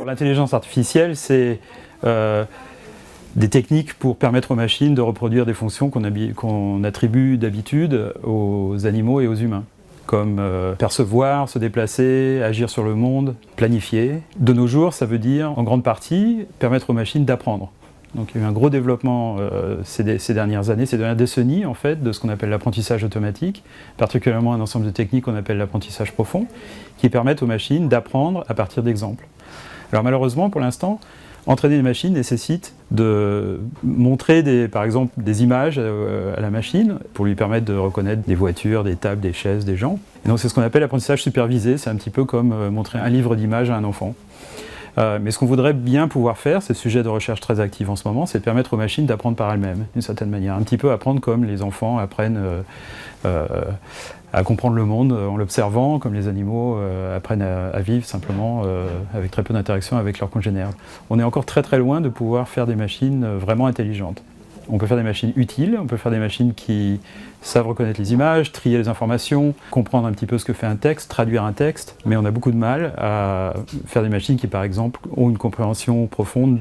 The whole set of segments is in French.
L'intelligence artificielle, c'est des techniques pour permettre aux machines de reproduire des fonctions qu'on attribue d'habitude aux animaux et aux humains, comme percevoir, se déplacer, agir sur le monde, planifier. De nos jours, ça veut dire, en grande partie, permettre aux machines d'apprendre. Donc il y a eu un gros développement ces dernières années, ces dernières décennies en fait, de ce qu'on appelle l'apprentissage automatique, particulièrement un ensemble de techniques qu'on appelle l'apprentissage profond, qui permettent aux machines d'apprendre à partir d'exemples. Alors malheureusement, pour l'instant, entraîner une machine nécessite de montrer par exemple des images à la machine pour lui permettre de reconnaître des voitures, des tables, des chaises, des gens. Et donc c'est ce qu'on appelle l'apprentissage supervisé, c'est un petit peu comme montrer un livre d'images à un enfant. Mais ce qu'on voudrait bien pouvoir faire, c'est le sujet de recherche très actif en ce moment, c'est permettre aux machines d'apprendre par elles-mêmes, d'une certaine manière. Un petit peu apprendre comme les enfants apprennent à comprendre le monde en l'observant, comme les animaux apprennent à vivre simplement avec très peu d'interaction avec leurs congénères. On est encore très très loin de pouvoir faire des machines vraiment intelligentes. On peut faire des machines utiles, on peut faire des machines qui savent reconnaître les images, trier les informations, comprendre un petit peu ce que fait un texte, traduire un texte, mais on a beaucoup de mal à faire des machines qui, par exemple, ont une compréhension profonde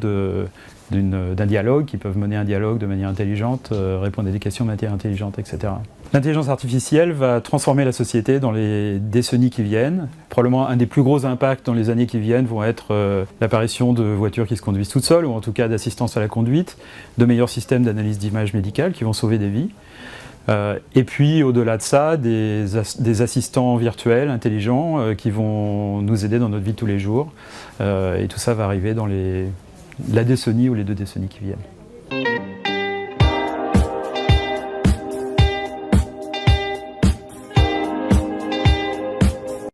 d'un dialogue, qui peuvent mener un dialogue de manière intelligente, répondre à des questions de manière intelligente, etc. L'intelligence artificielle va transformer la société dans les décennies qui viennent. Probablement un des plus gros impacts dans les années qui viennent vont être l'apparition de voitures qui se conduisent toutes seules, ou en tout cas d'assistance à la conduite, de meilleurs systèmes d'analyse d'images médicales qui vont sauver des vies. Et puis au-delà de ça, des assistants virtuels intelligents qui vont nous aider dans notre vie de tous les jours. Et tout ça va arriver dans la décennie ou les 2 décennies qui viennent.